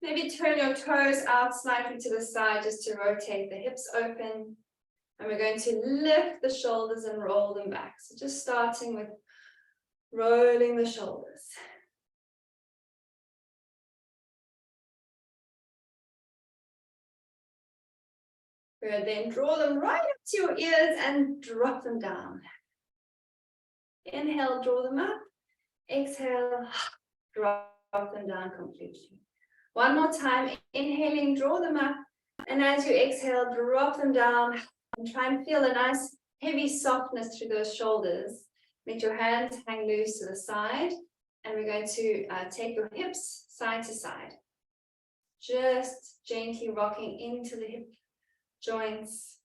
Maybe turn your toes out slightly to the side just to rotate the hips open. And we're going to lift the shoulders and roll them back. So just starting with rolling the shoulders. Good, then draw them right up to your ears and drop them down. Inhale, draw them up. Exhale, drop them down completely. One more time, inhaling, draw them up. And as you exhale, drop them down and try and feel a nice heavy softness through those shoulders. Let your hands hang loose to the side. And we're going to take your hips side to side. Just gently rocking into the hip joints.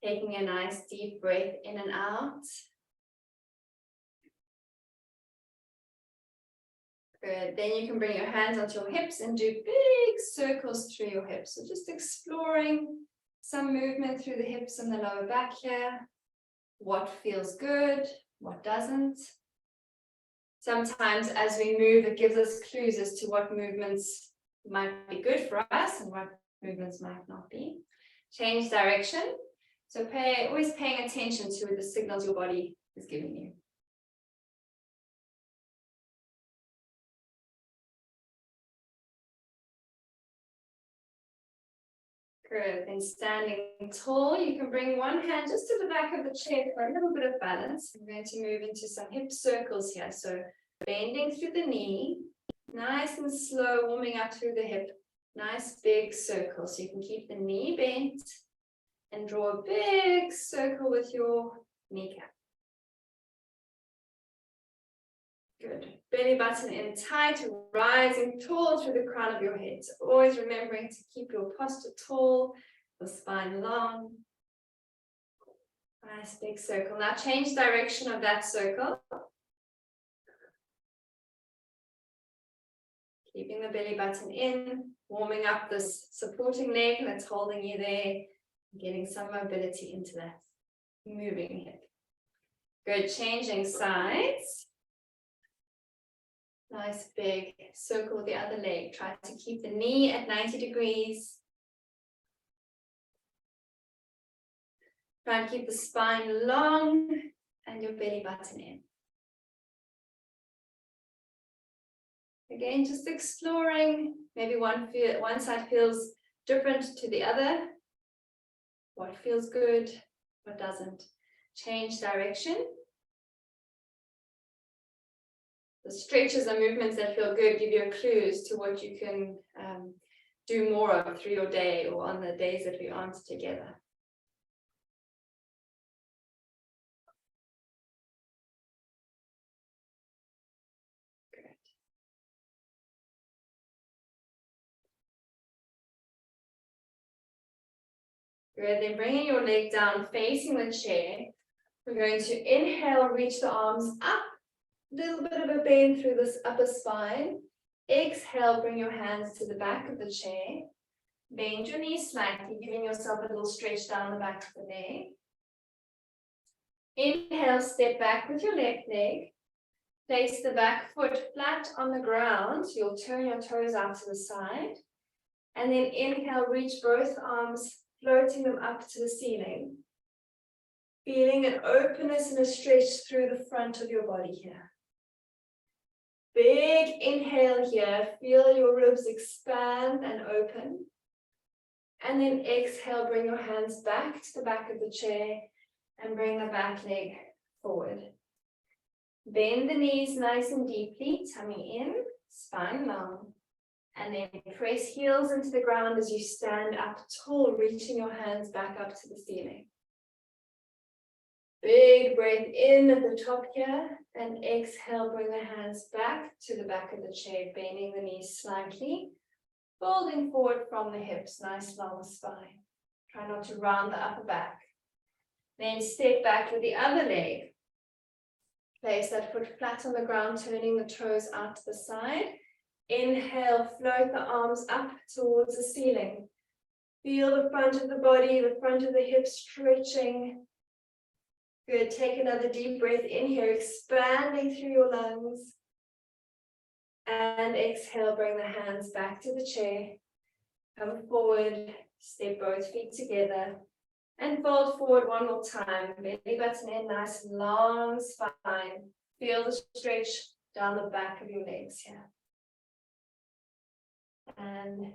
Taking a nice deep breath in and out. Good. Then you can bring your hands onto your hips and do big circles through your hips. So just exploring some movement through the hips and the lower back here. What feels good, what doesn't. Sometimes as we move, it gives us clues as to what movements might be good for us and what movements might not be. Change direction. So always paying attention to the signals your body is giving you. Good. Then standing tall, you can bring one hand just to the back of the chair for a little bit of balance. I'm going to move into some hip circles here. So bending through the knee, nice and slow, warming up through the hip. Nice big circle. So you can keep the knee bent and draw a big circle with your kneecap. Good. Belly button in tight, rising tall through the crown of your head. So always remembering to keep your posture tall, your spine long. Nice big circle. Now change direction of that circle. Keeping the belly button in, warming up this supporting leg that's holding you there, getting some mobility into that moving hip. Good. Changing sides. Nice big circle with the other leg. Try to keep the knee at 90 degrees. Try and keep the spine long and your belly button in. Again, just exploring. Maybe one side feels different to the other. What feels good, what doesn't. Change direction. The stretches and movements that feel good give you clues to what you can do more of through your day or on the days that we aren't together. Good. Good. Then bringing your leg down, facing the chair. We're going to inhale, reach the arms up. Little bit of a bend through this upper spine. Exhale, bring your hands to the back of the chair. Bend your knees slightly, giving yourself a little stretch down the back of the neck. Inhale, step back with your left leg. Place the back foot flat on the ground. So you'll turn your toes out to the side. And then inhale, reach both arms, floating them up to the ceiling. Feeling an openness and a stretch through the front of your body here. Big inhale here, feel your ribs expand and open. And then exhale, bring your hands back to the back of the chair and bring the back leg forward. Bend the knees nice and deeply, tummy in, spine long. And then press heels into the ground as you stand up tall, reaching your hands back up to the ceiling. Big breath in at the top here and exhale, bring the hands back to the back of the chair, bending the knees slightly, folding forward from the hips, nice long spine. Try not to round the upper back. Then step back with the other leg. Place that foot flat on the ground, turning the toes out to the side. Inhale, float the arms up towards the ceiling. Feel the front of the body, the front of the hips stretching. Good, take another deep breath in here, expanding through your lungs. exhale, bring the hands back to the chair. Come forward, step both feet together. And fold forward one more time. Belly button in, nice long spine. Feel the stretch down the back of your legs here. And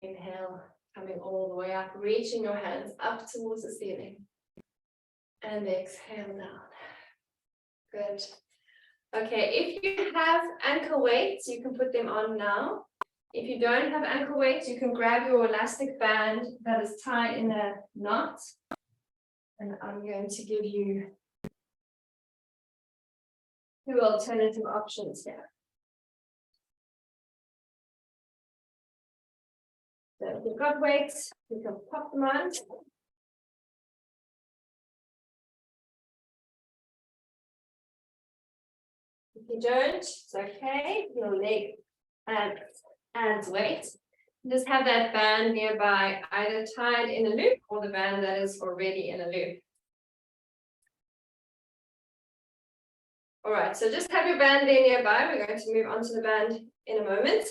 inhale, coming all the way up, reaching your hands up towards the ceiling. And exhale down. Good. Okay, if you have ankle weights, you can put them on now. If you don't have ankle weights, you can grab your elastic band that is tied in a knot. And I'm going to give you two alternative options here. So if you've got weights, you can pop them on. If you don't, it's okay. Your leg adds weight. Just have that band nearby, either tied in a loop or the band that is already in a loop. All right, so just have your band there nearby. We're going to move on to the band in a moment.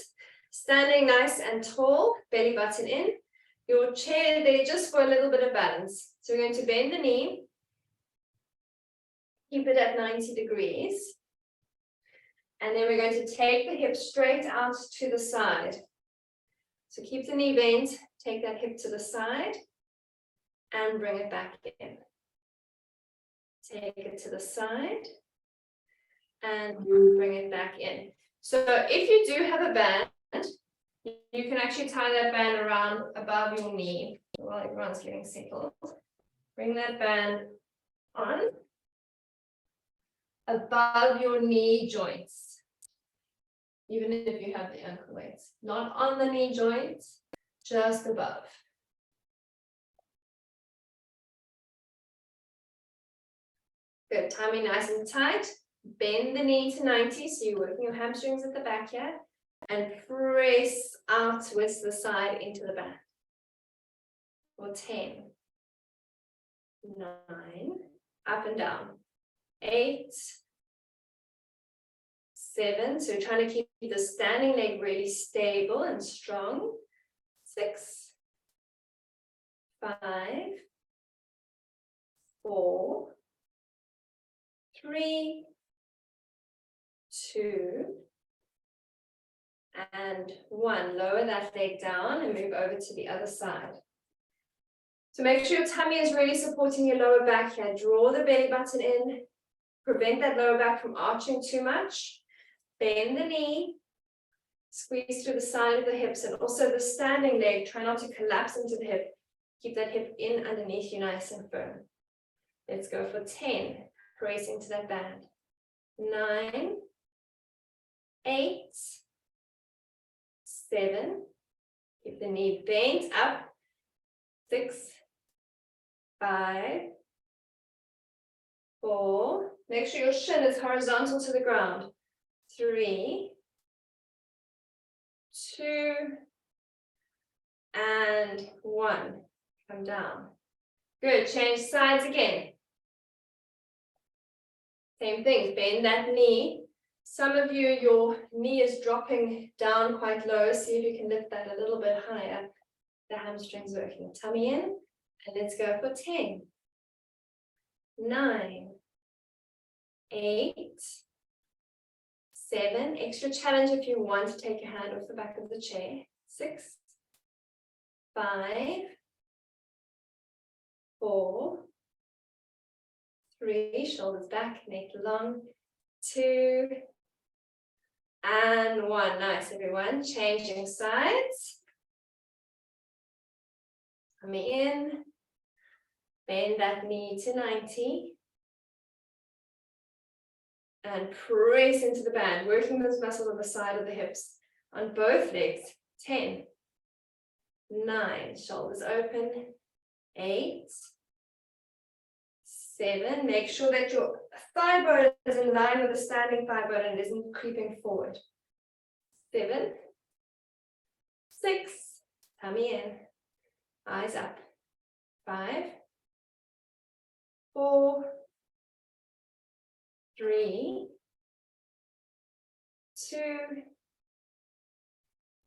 Standing nice and tall, belly button in. Your chair there just for a little bit of balance. So we're going to bend the knee. Keep it at 90 degrees. And then we're going to take the hip straight out to the side. So keep the knee bent, take that hip to the side and bring it back in. Take it to the side and bring it back in. So if you do have a band, you can actually tie that band around above your knee while everyone's getting settled. Bring that band on above your knee joints. Even if you have the ankle weights, not on the knee joints, just above. Good, timing nice and tight. Bend the knee to 90, so you're working your hamstrings at the back here, and press out towards the side into the back. For 10, 9, up and down, 8, 7, so you're trying to keep the standing leg really stable and strong. 6, 5, 4, 3, 2, and 1. Lower that leg down and move over to the other side. So make sure your tummy is really supporting your lower back here. Draw the belly button in. Prevent that lower back from arching too much. Bend the knee. Squeeze through the side of the hips, and also the standing leg. Try not to collapse into the hip. Keep that hip in underneath you nice and firm. Let's go for 10. Press into that band. 9, 8, 7. Keep the knee bent up. 6, 5, 4. Make sure your shin is horizontal to the ground. 3, 2, and 1. Come down. Good. Change sides again. Same thing. Bend that knee. Some of you, your knee is dropping down quite low. See if you can lift that a little bit higher. The hamstrings working. Tummy in. And let's go for 10, 9, 8, 7. Extra challenge if you want to take your hand off the back of the chair. 6, 5, 4, 3. Shoulders back, neck long. 2, and 1. Nice, everyone. Changing sides. Coming in. Bend that knee to 90. And press into the band, working those muscles on the side of the hips on both legs. 10, 9, shoulders open. 8, 7. Make sure that your thigh bone is in line with the standing thigh bone and isn't creeping forward. 7, 6, tummy in, eyes up. 5, 4, 3, 2,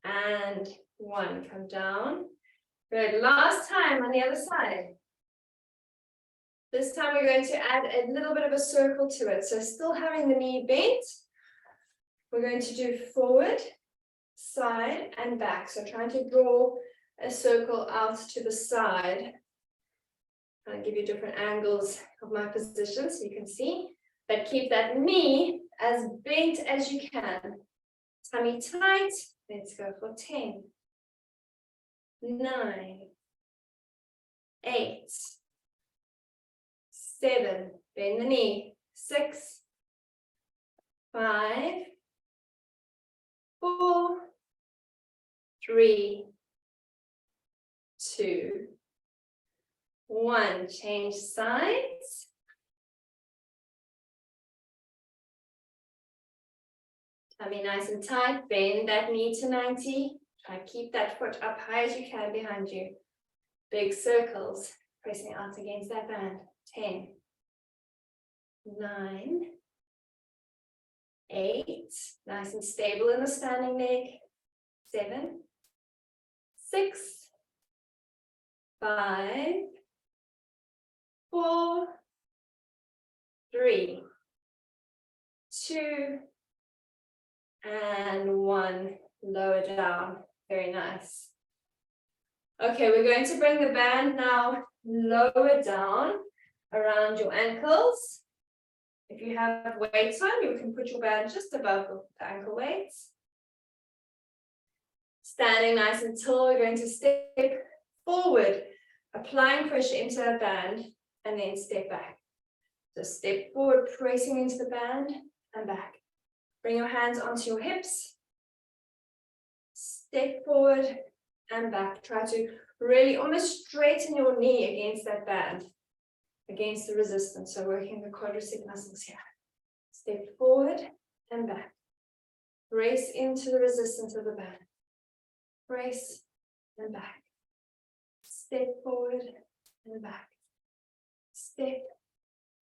and 1. Come down. Good. Last time on the other side. This time we're going to add a little bit of a circle to it. So still having the knee bent, we're going to do forward, side, and back. So trying to draw a circle out to the side. I'll give you different angles of my position so you can see. But keep that knee as bent as you can. Tummy tight. Let's go for 10, 9, 8, 7, bend the knee, 6, 5, 4, 3, 2, 1. Change sides. Tummy nice and tight, bend that knee to 90. Try and keep that foot up high as you can behind you. Big circles, pressing out against that band. 10, 9, 8, nice and stable in the standing leg. 7, 6, 5, 4, 3, 2, and 1. Lower down. Very nice. Okay, we're going to bring the band now lower down around your ankles. If you have weights on, you can put your band just above the ankle weights. Standing nice and tall, we're going to step forward, applying pressure into that band, and then step back. So step forward, pressing into the band, and back. Bring your hands onto your hips. Step forward and back. Try to really almost straighten your knee against that band, against the resistance. So working the quadricep muscles here. Step forward and back. Brace into the resistance of the band. Brace and back. Step forward and back. Step.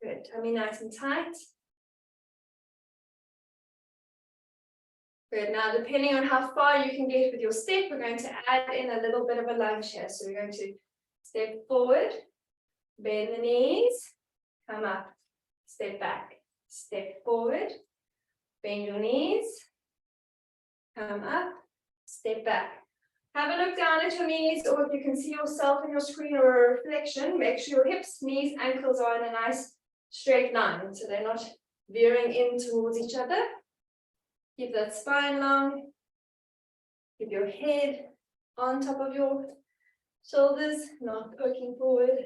Good. Tummy nice and tight. Good. Now, depending on how far you can get with your step, we're going to add in a little bit of a lunge here. So we're going to step forward, bend the knees, come up, step back, step forward, bend your knees, come up, step back. Have a look down at your knees, or if you can see yourself in your screen or a reflection, make sure your hips, knees, ankles are in a nice straight line, so they're not veering in towards each other. Keep that spine long. Keep your head on top of your shoulders, not poking forward.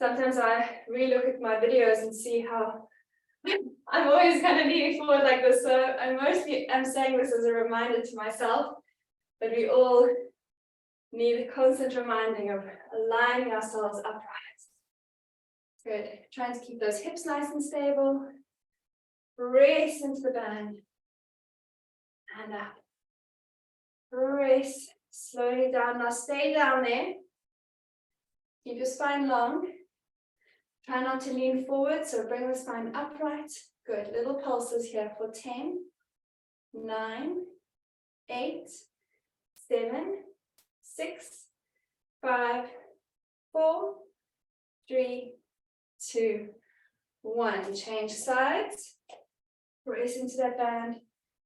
Sometimes I re-look at my videos and see how I'm always kind of leaning forward like this. So I'm saying this as a reminder to myself that we all need a constant reminding of aligning ourselves upright. Good. Trying to keep those hips nice and stable. Brace into the band. And up. Brace slowly down. Now stay down there. Keep your spine long. Try not to lean forward, so bring the spine upright. Good. Little pulses here for 10, 9, 8, 7, 6, 5, 4, 3, 2, 1. Change sides. Brace into that band.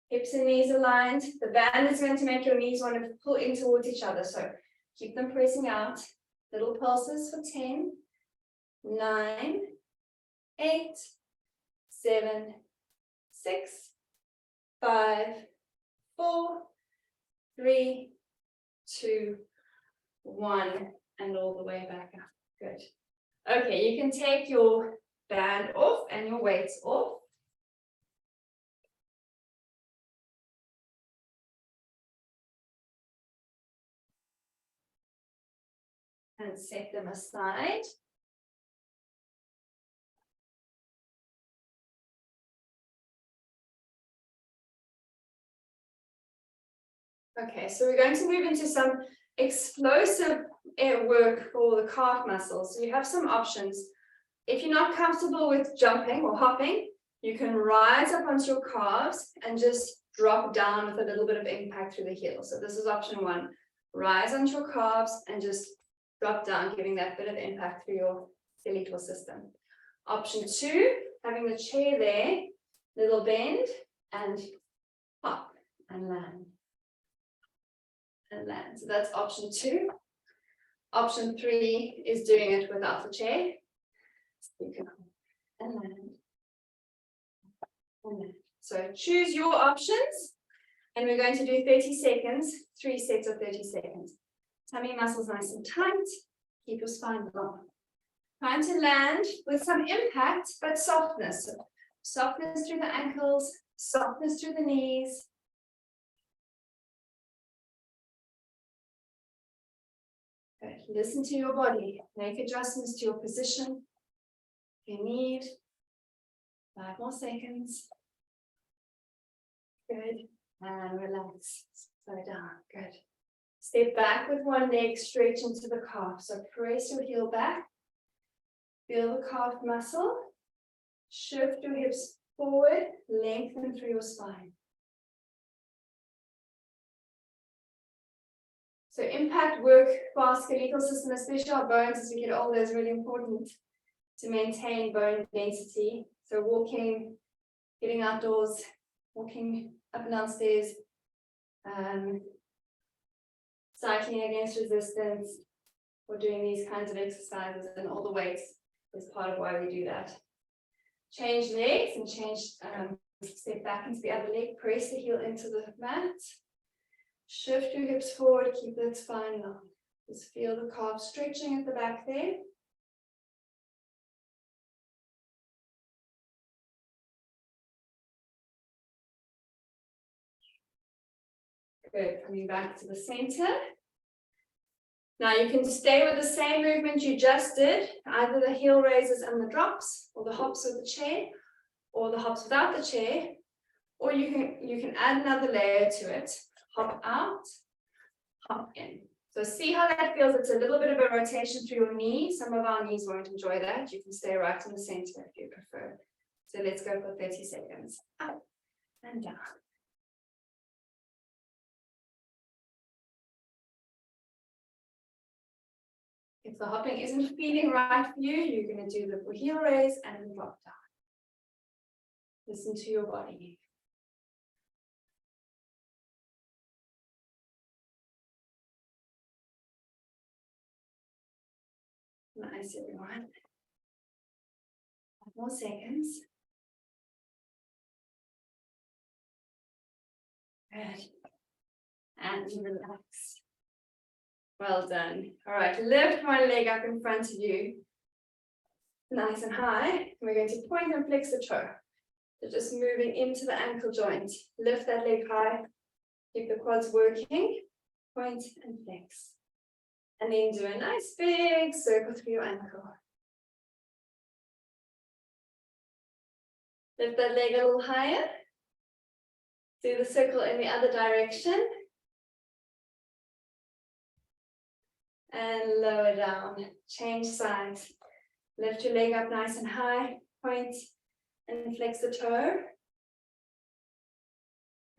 Hips and knees aligned. The band is going to make your knees want to pull in towards each other. So keep them pressing out. Little pulses for 10, 9, 8, 7, 6, 5, 4, 3, 2, 1, and all the way back up. Good. Okay, you can take your band off and your weights off. And set them aside. Okay, so we're going to move into some explosive work for the calf muscles. So you have some options. If you're not comfortable with jumping or hopping, you can rise up onto your calves and just drop down with a little bit of impact through the heel. So this is option one. Rise onto your calves and just drop down, giving that bit of impact through your skeletal system. Option two, having the chair there, little bend and hop and land. And land. So that's option two. Option three is doing it without the chair. So you can hop and land. And land. So choose your options. And we're going to do 30 seconds, 3 sets of 30 seconds. Tummy muscles nice and tight. Keep your spine long. Trying to land with some impact, but softness. So softness through the ankles, softness through the knees. Good. Listen to your body. Make adjustments to your position. If you need. 5 more seconds. Good. And relax. Slow down. Good. Step back with one leg, stretch into the calf. So press your heel back. Feel the calf muscle. Shift your hips forward. Lengthen through your spine. So impact work for our skeletal system, especially our bones as we get older, is really important to maintain bone density. So walking, getting outdoors, walking up and down stairs, cycling against resistance, or doing these kinds of exercises, and all the weights is part of why we do that. Change legs and change, step back into the other leg, press the heel into the mat. Shift your hips forward, keep that spine long. Just feel the calf stretching at the back there. Good, coming back to the center. Now you can stay with the same movement you just did, either the heel raises and the drops, or the hops with the chair, or the hops without the chair, or you can add another layer to it. Hop out, hop in. So see how that feels. It's a little bit of a rotation through your knee. Some of our knees won't enjoy that. You can stay right in the center if you prefer. So let's go for 30 seconds. Up and down. If the hopping isn't feeling right for you, you're going to do the heel raise and drop down. Listen to your body. Nice, everyone. 5 more seconds. Good. And relax. Well done. All right, lift one leg up in front of you. Nice and high. We're going to point and flex the toe. So just moving into the ankle joint. Lift that leg high. Keep the quads working. Point and flex. And then do a nice big circle through your ankle. Lift that leg a little higher. Do the circle in the other direction. And lower down. Change sides. Lift your leg up nice and high. Point and flex the toe.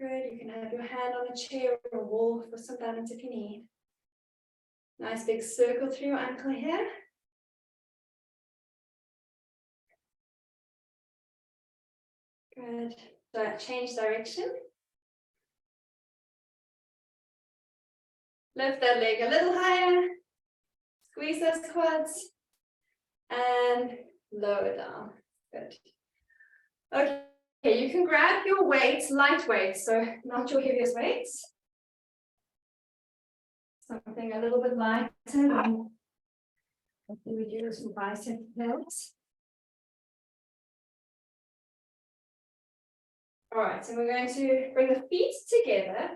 Good. You can have your hand on a chair or a wall for some balance if you need. Nice big circle through your ankle here. Good. So change direction. Lift that leg a little higher. Squeeze those quads. And lower down. Good. Okay, you can grab your weights, light weights, so not your heaviest weights. Something a little bit lighter. We do some bicep curls. All right, so we're going to bring the feet together.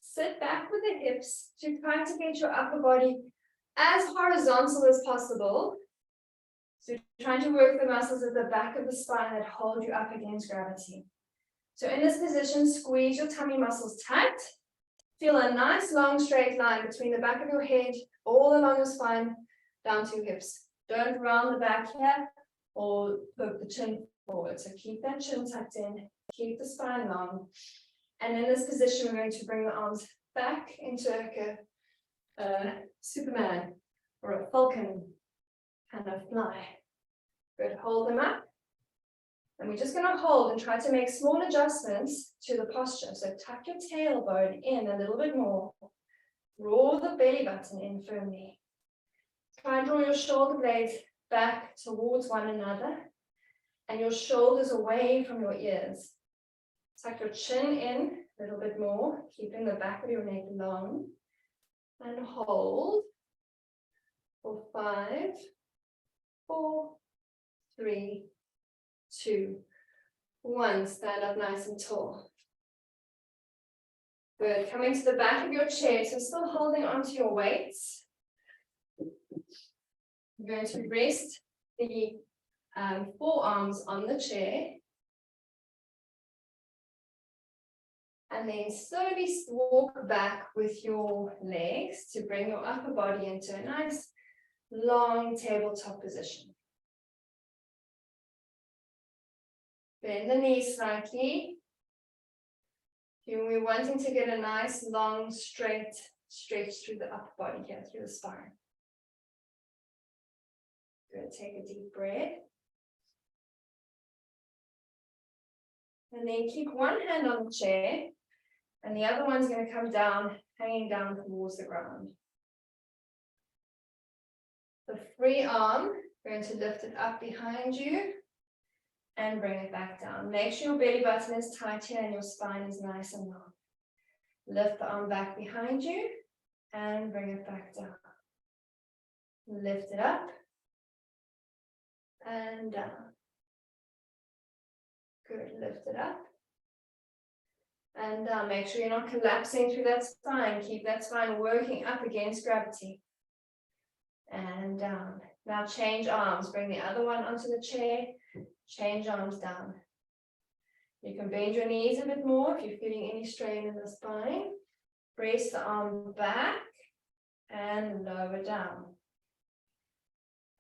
Sit back with the hips to try to get your upper body as horizontal as possible. So trying to work the muscles at the back of the spine that hold you up against gravity. So in this position, squeeze your tummy muscles tight. Feel a nice long straight line between the back of your head, all along your spine, down to your hips. Don't round the back here or poke the chin forward. So keep that chin tucked in, keep the spine long. And in this position, we're going to bring the arms back into like a Superman or a falcon kind of fly. Good, hold them up. And we're just going to hold and try to make small adjustments to the posture. So tuck your tailbone in a little bit more. Draw the belly button in firmly. Try and draw your shoulder blades back towards one another and your shoulders away from your ears. Tuck your chin in a little bit more, keeping the back of your neck long. And hold for 5, 4, 3, 2, 1. Stand up nice and tall. Good. Coming to the back of your chair, so still holding onto your weights. You're going to rest the forearms on the chair. And then slowly walk back with your legs to bring your upper body into a nice long tabletop position. Bend the knees slightly. We're wanting to get a nice long straight stretch through the upper body here, through the spine. Good, take a deep breath. And then keep one hand on the chair, and the other one's going to come down, hanging down towards the ground. The free arm, going to lift it up behind you and bring it back down. Make sure your belly button is tight here and your spine is nice and long. Lift the arm back behind you and bring it back down. Lift it up and down. Good, lift it up and down. Make sure you're not collapsing through that spine. Keep that spine working up against gravity. And down. Now change arms. Bring the other one onto the chair. Change arms down. You can bend your knees a bit more if you're feeling any strain in the spine. Press the arm back and lower down.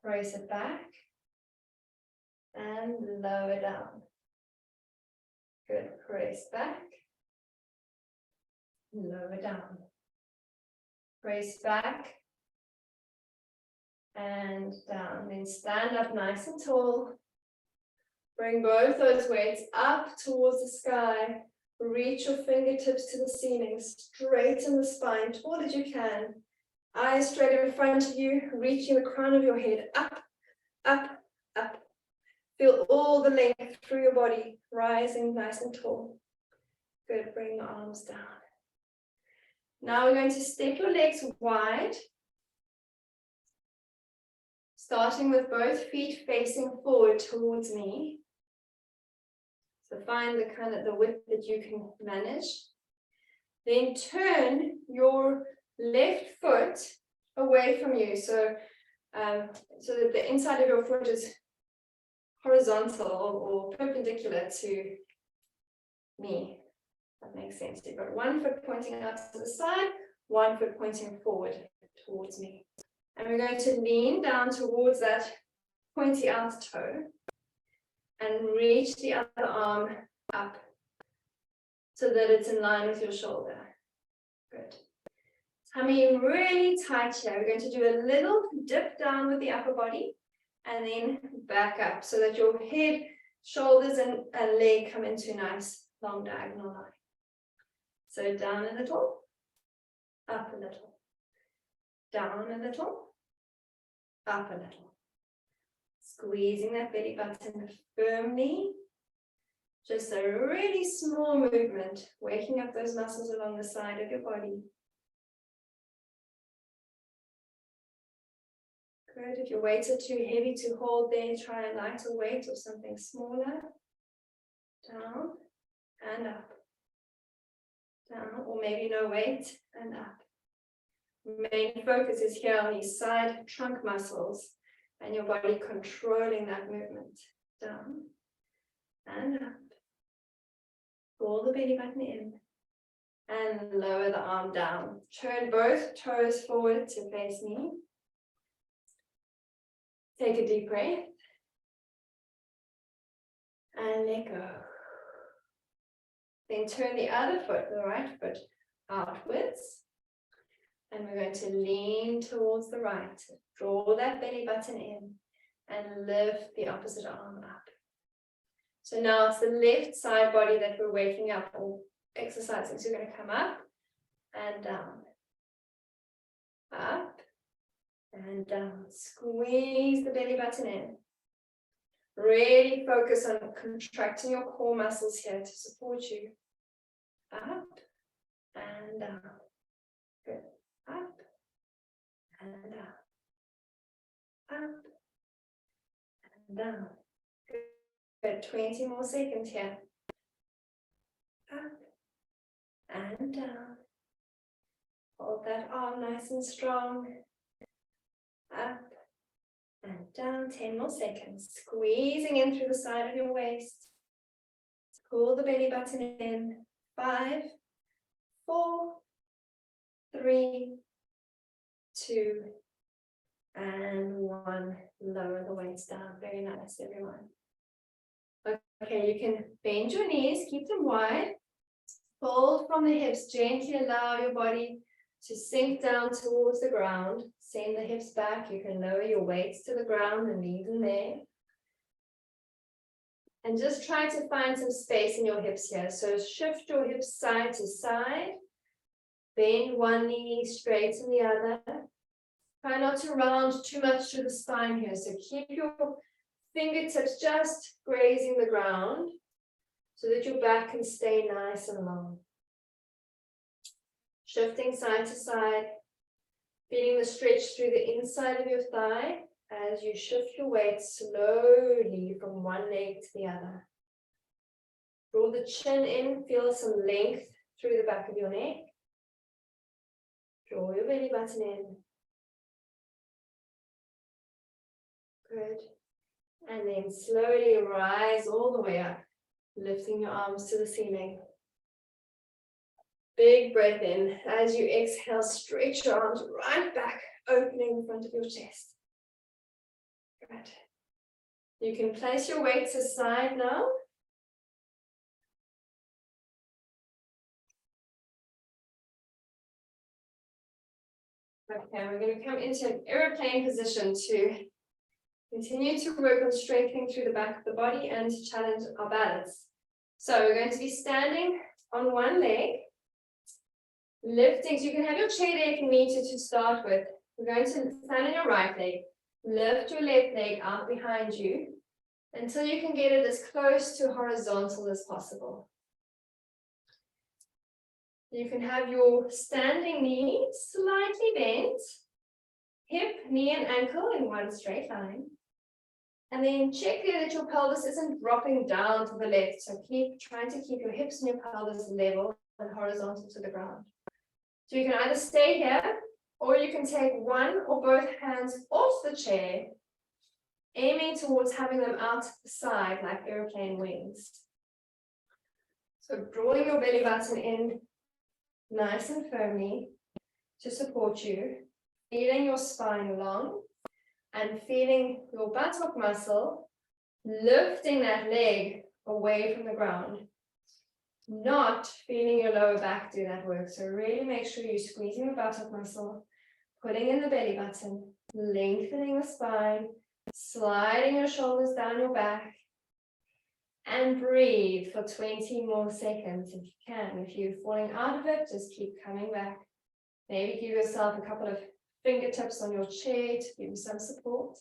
Press it back and lower down. Good. Press back. Lower down. Press back and down. Then stand up nice and tall. Bring both those weights up towards the sky. Reach your fingertips to the ceiling. Straighten the spine, tall as you can. Eyes straight in front of you, reaching the crown of your head. Up, up, up. Feel all the length through your body, rising nice and tall. Good, bring your arms down. Now we're going to step your legs wide. Starting with both feet facing forward towards me. So find the width that you can manage. Then turn your left foot away from you. So that the inside of your foot is horizontal or perpendicular to me. That makes sense. You've got one foot pointing out to the side, one foot pointing forward towards me. And we're going to lean down towards that pointy out toe and reach the other arm up so that it's in line with your shoulder. Good. Tummy really tight here. We're going to do a little dip down with the upper body and then back up so that your head, shoulders, and leg come into a nice long diagonal line. So down a little, up a little, down a little, up a little. Squeezing that belly button firmly. Just a really small movement, waking up those muscles along the side of your body. Good. If your weights are too heavy to hold there, try a lighter weight or something smaller. Down and up. Down, or maybe no weight, and up. Main focus is here on these side trunk muscles and your body controlling that movement. Down and up. Pull the belly button in and lower the arm down. Turn both toes forward to face me. Take a deep breath and let go. Then turn the other foot, the right foot, outwards. And we're going to lean towards the right. Draw that belly button in and lift the opposite arm up. So now it's the left side body that we're waking up or exercising. So we're going to come up and down. Up and down. Squeeze the belly button in. Really focus on contracting your core muscles here to support you. Up and down. Good. Up and down. Up and down. Good. 20 more seconds here. Up and down. Hold that arm nice and strong. Up and down. 10 more seconds. Squeezing in through the side of your waist. Pull the belly button in. 5, 4, 3, 2, and 1. Lower the weights down. Very nice, everyone. Okay, you can bend your knees, keep them wide. Fold from the hips. Gently allow your body to sink down towards the ground. Send the hips back. You can lower your weights to the ground and leave them there. And just try to find some space in your hips here. So shift your hips side to side. Bend one knee, straighten the other. Try not to round too much to the spine here. So keep your fingertips just grazing the ground so that your back can stay nice and long. Shifting side to side, feeling the stretch through the inside of your thigh as you shift your weight slowly from one leg to the other. Draw the chin in, feel some length through the back of your neck. Draw your belly button in. Good. And then slowly rise all the way up, lifting your arms to the ceiling. Big breath in. As you exhale, stretch your arms right back, opening the front of your chest. Good. You can place your weights aside now. Okay, we're going to come into an airplane position to continue to work on strengthening through the back of the body and to challenge our balance. So we're going to be standing on one leg, lifting. So you can have your chair there if you need to start with. We're going to stand on your right leg, lift your left leg out behind you until you can get it as close to horizontal as possible. You can have your standing knee slightly bent, hip, knee, and ankle in one straight line. And then check there that your pelvis isn't dropping down to the left. So keep trying to keep your hips and your pelvis level and horizontal to the ground. So you can either stay here, or you can take one or both hands off the chair, aiming towards having them out to the side like airplane wings. So drawing your belly button in nice and firmly to support you, feeling your spine long and feeling your buttock muscle lifting that leg away from the ground, not feeling your lower back do that work. So really make sure you're squeezing your buttock muscle, putting in the belly button, lengthening the spine, sliding your shoulders down your back, and breathe for 20 more seconds if you can. If you're falling out of it, just keep coming back. Maybe give yourself a couple of fingertips on your chair to give you some support.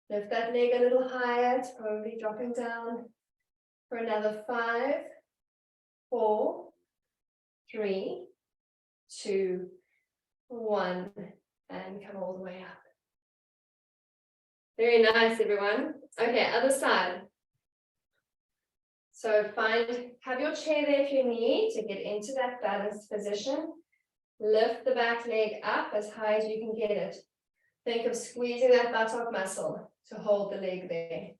Lift that leg a little higher. It's probably dropping down for another 5, 4, 3, 2, 1, and come all the way up. Very nice, everyone. Okay, other side. So have your chair there if you need to get into that balanced position. Lift the back leg up as high as you can get it. Think of squeezing that buttock muscle to hold the leg there.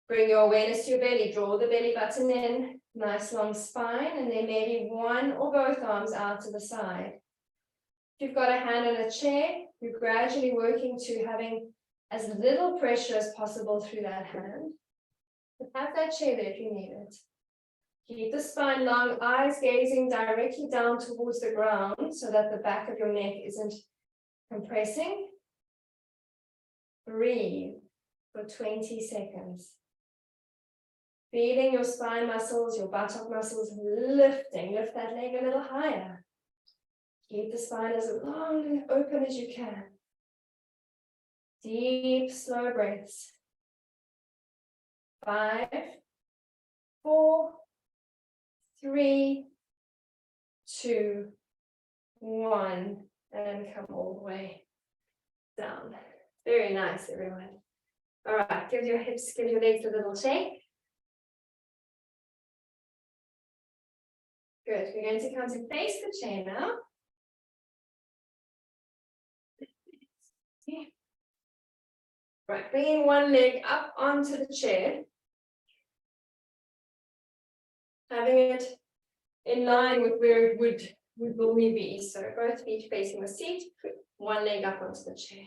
Bring your awareness to your belly. Draw the belly button in, nice long spine, and then maybe one or both arms out to the side. If you've got a hand on a chair, you're gradually working to having as little pressure as possible through that hand. But have that chair there if you need it. Keep the spine long, eyes gazing directly down towards the ground so that the back of your neck isn't compressing. Breathe for 20 seconds. Feeling your spine muscles, your buttock muscles lifting. Lift that leg a little higher. Keep the spine as long and open as you can. Deep, slow breaths. 5, 4, 3, 2, 1, and come all the way down. Very nice, everyone. All right, give your hips, give your legs a little shake. Good, we're going to come to face the chair now. Right, bringing one leg up onto the chair. Having it in line with where it would normally be. So both feet facing the seat, one leg up onto the chair.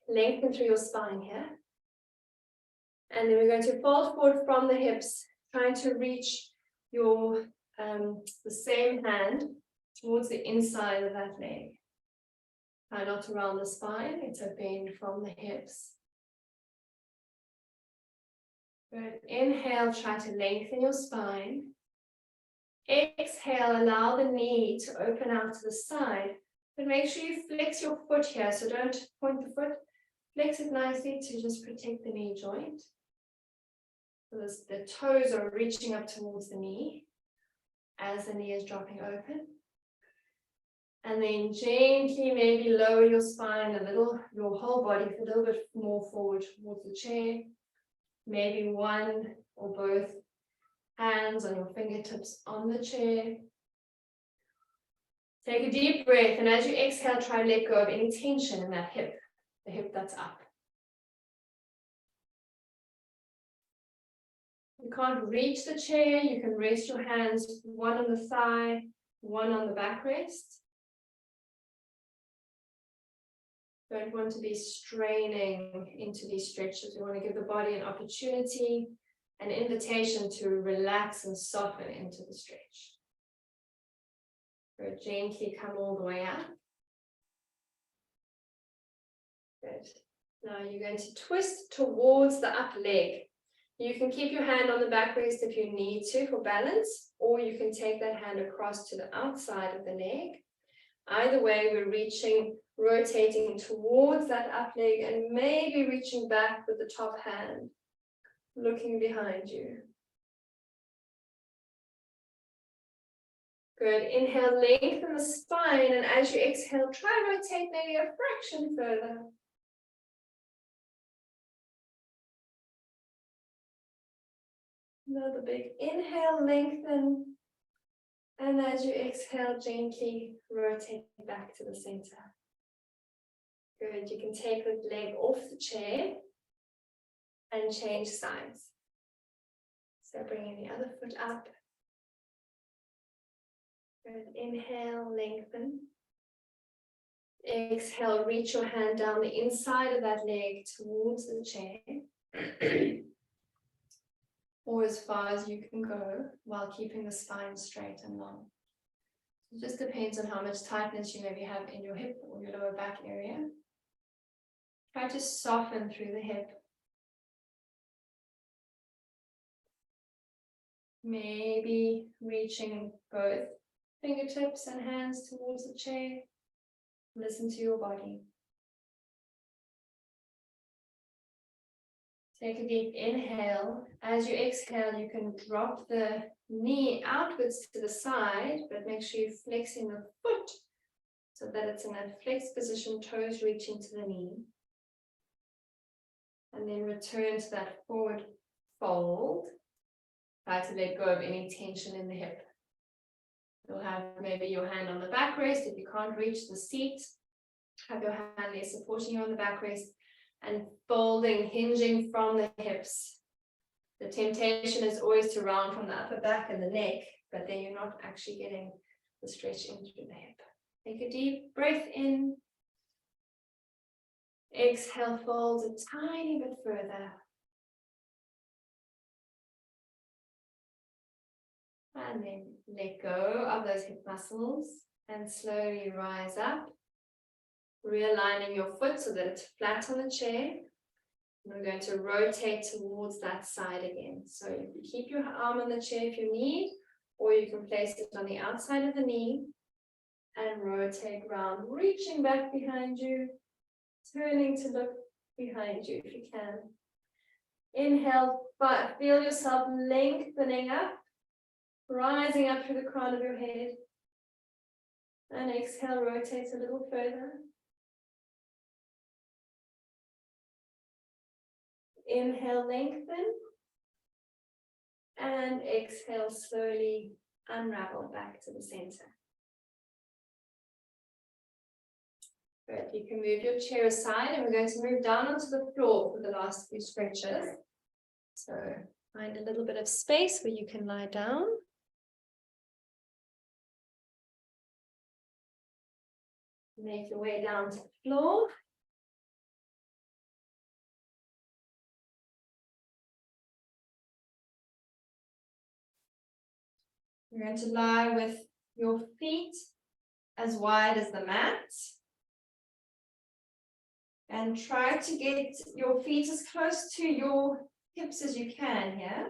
Lengthen through your spine here. And then we're going to fold forward from the hips, trying to reach your the same hand towards the inside of that leg. Try not to round the spine, it's a bend from the hips. Good. Inhale, try to lengthen your spine. Exhale, allow the knee to open out to the side, but make sure you flex your foot here, so don't point the foot. Flex it nicely to just protect the knee joint. So the toes are reaching up towards the knee as the knee is dropping open. And then gently maybe lower your spine a little, your whole body a little bit more forward towards the chair. Maybe one or both hands on your fingertips on the chair. Take a deep breath, and as you exhale, try and let go of any tension in that hip, the hip that's up. You can't reach the chair, you can rest your hands, one on the thigh, one on the backrest. Don't want to be straining into these stretches. We want to give the body an opportunity, an invitation to relax and soften into the stretch. So gently come all the way up. Good. Now you're going to twist towards the up leg. You can keep your hand on the back rest if you need to for balance, or you can take that hand across to the outside of the leg. Either way, we're reaching, rotating towards that up leg and maybe reaching back with the top hand, looking behind you. Good. Inhale, lengthen the spine, and as you exhale, try and rotate maybe a fraction further. Another big inhale, lengthen. And as you exhale, gently rotate back to the center. Good. You can take the leg off the chair and change sides. So bringing the other foot up. Good. Inhale, lengthen. Exhale, reach your hand down the inside of that leg towards the chair. Or as far as you can go while keeping the spine straight and long. It just depends on how much tightness you maybe have in your hip or your lower back area. Try to soften through the hip. Maybe reaching both fingertips and hands towards the chair. Listen to your body. Take a deep inhale. As you exhale, you can drop the knee outwards to the side, but make sure you're flexing the foot so that it's in that flexed position, toes reaching to the knee. And then return to that forward fold. Try to let go of any tension in the hip. You'll have maybe your hand on the backrest. If you can't reach the seat, have your hand there supporting you on the backrest. And folding, hinging from the hips. The temptation is always to round from the upper back and the neck, but then you're not actually getting the stretch in through the hip. Take a deep breath in. Exhale, fold a tiny bit further. And then let go of those hip muscles and slowly rise up, realigning your foot so that it's flat on the chair. And we're going to rotate towards that side again. So you can keep your arm on the chair if you need, or you can place it on the outside of the knee and rotate round, reaching back behind you, turning to look behind you if you can. Inhale, but feel yourself lengthening up, rising up through the crown of your head. And exhale, rotate a little further. Inhale, lengthen. And exhale, slowly unravel back to the center. Good. You can move your chair aside and we're going to move down onto the floor for the last few stretches. So find a little bit of space where you can lie down. Make your way down to the floor. You're going to lie with your feet as wide as the mat. And try to get your feet as close to your hips as you can here.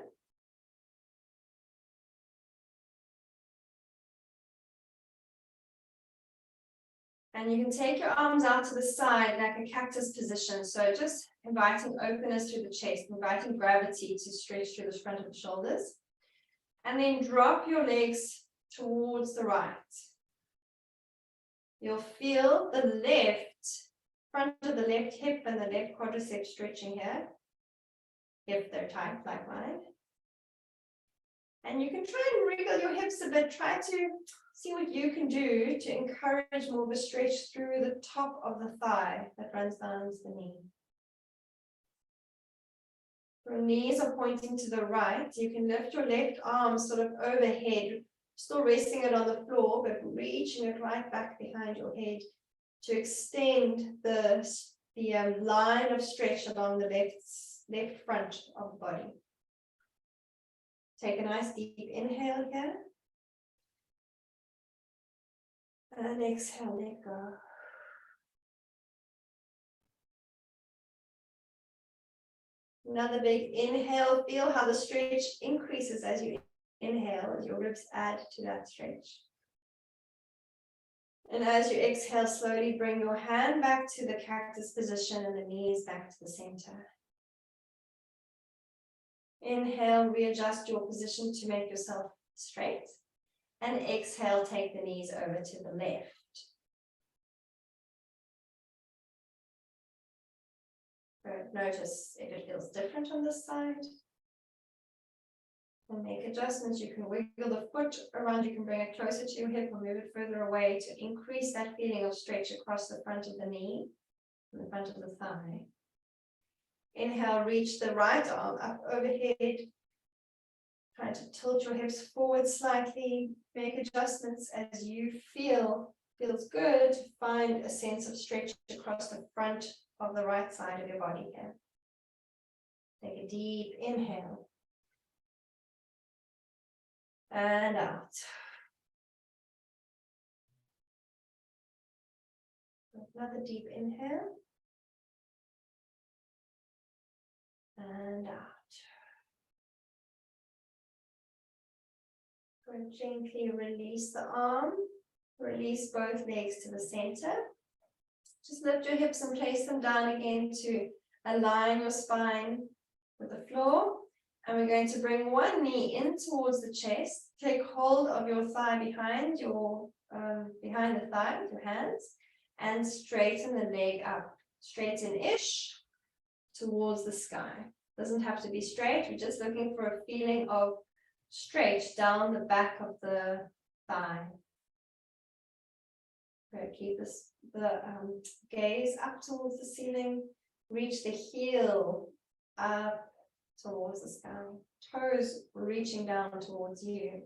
And you can take your arms out to the side like a cactus position. So just inviting openness through the chest, inviting gravity to stretch through the front of the shoulders. And then drop your legs towards the right. You'll feel the front of the left hip and the left quadricep stretching here, if they're tight like mine. And you can try and wriggle your hips a bit. Try to see what you can do to encourage more of a stretch through the top of the thigh that runs down to the knee. Your knees are pointing to the right. You can lift your left arm sort of overhead, still resting it on the floor, but reaching it right back behind your head to extend the line of stretch along the left front of the body. Take a nice deep inhale here. And exhale, let go. Another big inhale. Feel how the stretch increases as you inhale, as your ribs add to that stretch. And as you exhale, slowly bring your hand back to the cactus position and the knees back to the center. Inhale, readjust your position to make yourself straight. And exhale, take the knees over to the left. Notice if it feels different on this side. And make adjustments. You can wiggle the foot around, you can bring it closer to your hip or move it further away to increase that feeling of stretch across the front of the knee and the front of the thigh. Inhale, reach the right arm up overhead. Try to tilt your hips forward slightly. Make adjustments as you feels good. Find a sense of stretch across the front of the right side of your body here. Take a deep inhale. And out. Another deep inhale. And out. And gently release the arm. Release both legs to the center. Just lift your hips and place them down again to align your spine with the floor. And we're going to bring one knee in towards the chest. Take hold of your thigh behind the thigh with your hands and straighten the leg up. Straighten-ish towards the sky. Doesn't have to be straight. We're just looking for a feeling of stretch down the back of the thigh. Keep the gaze up towards the ceiling. Reach the heel up towards the sky. Toes reaching down towards you.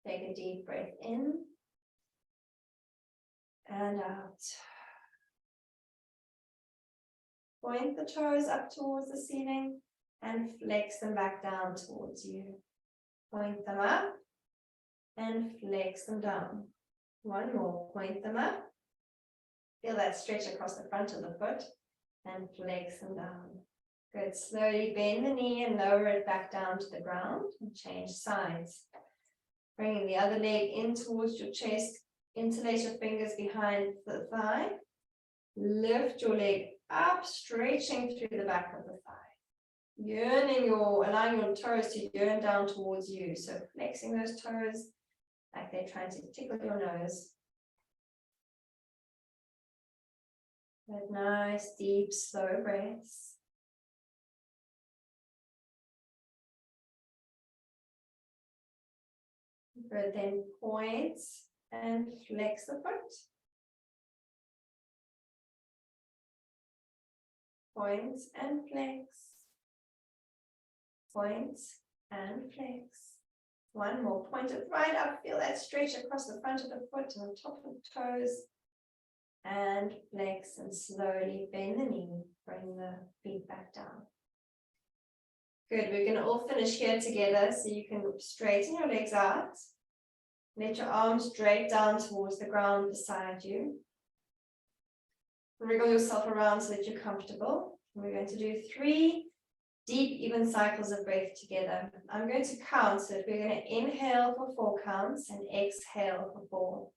Take a deep breath in and out. Point the toes up towards the ceiling and flex them back down towards you. point them up, and flex them down. One more, point them up. Feel that stretch across the front of the foot, and flex them down. Good, slowly bend the knee and lower it back down to the ground, and change sides. Bringing the other leg in towards your chest, interlace your fingers behind the thigh. Lift your leg up, stretching through the back of the thigh. Allowing your toes to yearn down towards you. So flexing those toes like they're trying to tickle your nose. Good, nice, deep, slow breaths. Good, then point and flex the foot. Point and flex. Point and flex. One more, point it right up, feel that stretch across the front of the foot and the top of the toes. And flex and slowly bend the knee, bring the feet back down. Good, we're going to all finish here together so you can straighten your legs out. Let your arms drape down towards the ground beside you. Wriggle yourself around so that you're comfortable. We're going to do 3 deep, even cycles of breath together. I'm going to count it. We're going to inhale for 4 counts and exhale for 4.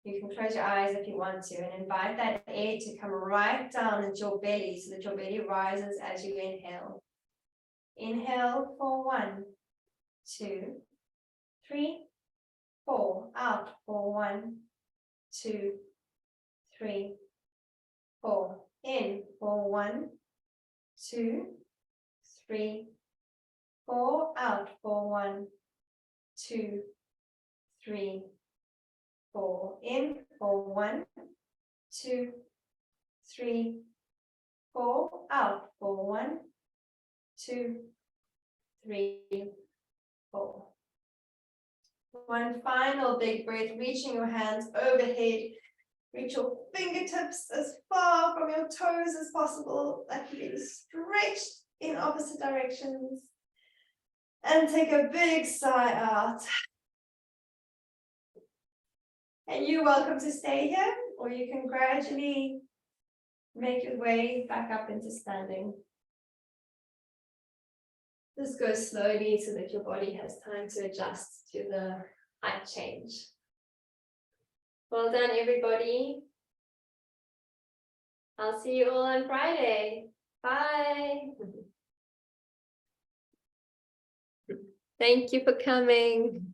You can close your eyes if you want to and invite that air to come right down into your belly so that your belly rises as you inhale. Inhale for 1, 2, 3, 4. Out for 1, 2, 3, 4. In for 1, 2, 3, 4. Out for 1, 2, 3, 4. In for 1, 2, 3, 4. Out for 1, 2, 3, 4. One final big breath, reaching your hands overhead. Reach your fingertips as far from your toes as possible, like you're being stretched in opposite directions. And take a big sigh out. And you're welcome to stay here, or you can gradually make your way back up into standing. Just go slowly so that your body has time to adjust to the height change. Well done, everybody. I'll see you all on Friday. Bye. Thank you for coming.